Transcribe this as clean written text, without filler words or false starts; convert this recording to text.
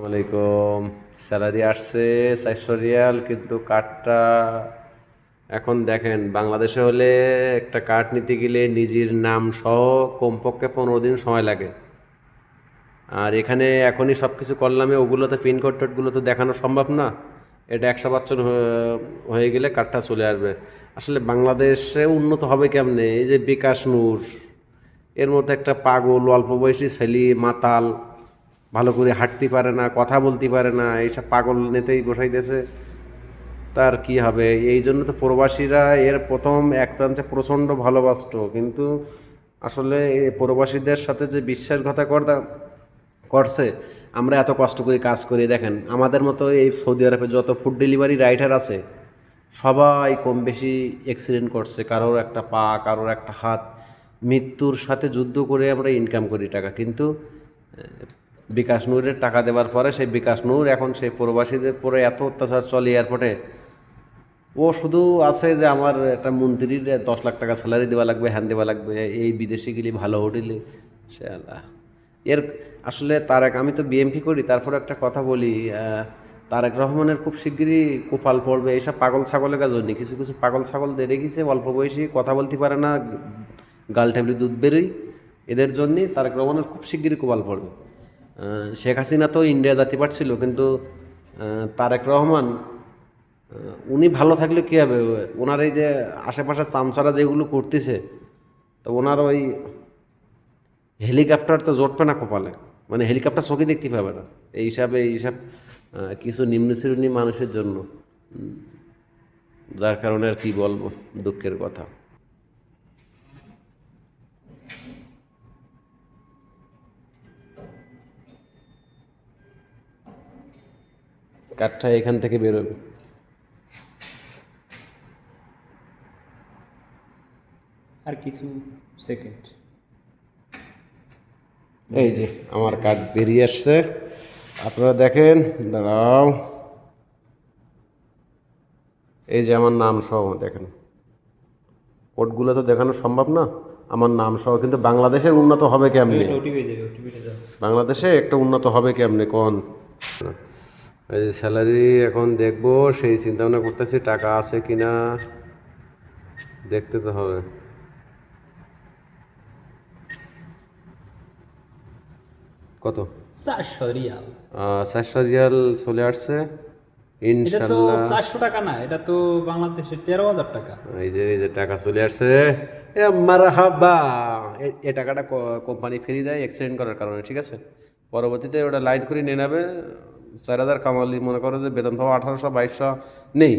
আসসালামাইকুম। স্যালারি আসছে 400 রিয়াল, কিন্তু কার্ডটা এখন দেখেন বাংলাদেশে হলে একটা কার্ড নিতে গেলে নিজের নাম সহ কমপক্ষে 15 দিন সময় লাগে। আর এখানে এখনই সব কিছু করলামে ওগুলো তো পিনকোড টোডগুলো তো দেখানো সম্ভব না। এটা 100 বছর হয়ে গেলে কার্ডটা চলে আসবে। আসলে বাংলাদেশে উন্নত হবে কেমনে? এই যে বিকাশ নূর, এর মধ্যে একটা পাগল অল্প বয়সী ছেলে মাতাল, ভালো করে হাঁটতে পারে না, কথা বলতে পারে না, এইসব পাগল নেতেই বসাইতেছে। তার কি হবে? এই জন্য তো প্রবাসীরা এর প্রথম এক চান্সে প্রচণ্ড ভালোবাসত, কিন্তু আসলে এই প্রবাসীদের সাথে যে বিশ্বাসঘাতকতা করছে। আমরা এত কষ্ট করে কাজ করি, দেখেন আমাদের মতো এই সৌদি আরবে যত ফুড ডেলিভারি রাইডার আছে সবাই কম বেশি অ্যাক্সিডেন্ট করছে, কারোর একটা পা, কারোর একটা হাত। মৃত্যুর সাথে যুদ্ধ করে আমরা ইনকাম করি টাকা, কিন্তু বিকাশ নূরের টাকা দেওয়ার পরে সেই বিকাশ নূর এখন সেই প্রবাসীদের পরে এত অত্যাচার চলে এয়ারপোর্টে। ও শুধু আছে যে আমার একটা মন্ত্রীর 10 লাখ টাকা স্যালারি দেওয়া লাগবে, হ্যান দেওয়া লাগবে, এই বিদেশে গেলে ভালো হোটেলে। সে আল্লাহ। এর আসলে তারেক, আমি তো বিএমপি করি, তারপর একটা কথা বলি, তারেক রহমানের খুব শিগগিরই কোপাল পড়বে এইসব পাগল ছাগলের জন্য। কিছু কিছু পাগল ছাগল দিয়ে রেখেছে, অল্প বয়সী, কথা বলতে পারে না, গাল টেবলি দুধ বেরোই। এদের জন্যই তারেক রহমানের খুব শিগগিরই কোপাল পড়বে। শেখ হাসিনা তো ইন্ডিয়া জাতি পারছিল, কিন্তু তারেক রহমান, উনি ভালো থাকলে কী হবে? ওনার এই যে আশেপাশে চামচারা যেগুলো করতেছে, তো ওনার ওই হেলিকপ্টার তো জোটবে না কপালে, মানে হেলিকপ্টার চোখে দেখতে পাবে না। এই হিসাবে এইসব কিছু নিম্ন শ্রেণী মানুষের জন্য, যার কারণে আর কি বলবো, দুঃখের কথা। কাঠটা এখান থেকে বেরোবে। আর কিছু সেকেন্ড। এই যে আমার কাঠ বেরিয়ে আসছে, আপনারা দেখেন, দাঁড়াও। এই যে আমার নাম সহ দেখেন, কোডগুলো তো দেখানো সম্ভব না, আমার নাম সহ। কিন্তু বাংলাদেশের উন্নত হবে কেমনে? ওটিপি যাবে, ওটিপিটা যাবে। বাংলাদেশে একটা উন্নত হবে কেমনে কোন? এই যে স্যালারি এখন দেখবো, সেই চিন্তা ভাবনা করতেছি, টাকা আছে কিনা দেখতে তো হবে। কত? 400 রিয়াল। 400 রিয়াল চলে আসছে এটা তো ইনশাল্লাহ। 400 টাকা না, এটা তো বাংলাদেশের 13,000 টাকা। এই যে টাকা চলে আসছে। এ মারহাবা। এই টাকাটা কোম্পানি ফ্রি দেয় এক্সিডেন্ট করার কারণে, ঠিক আছে? পরবর্তীতে ওটা লাইন করে নিয়ে নেবে। 4,000 কামালি, মনে করো যে বেতন পাবো 1800 2200 নেই।